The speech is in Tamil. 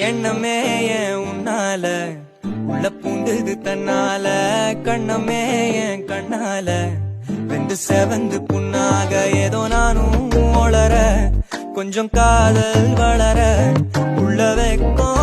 எண்ணமே ஏன் உன்னால உள்ள பூண்டுது தன்னால கண்ணமே என் கண்ணால வெந்து செவந்து புண்ணாக ஏதோ நானும் ஒளர கொஞ்சம் காதல் வளர உள்ள வைக்கும்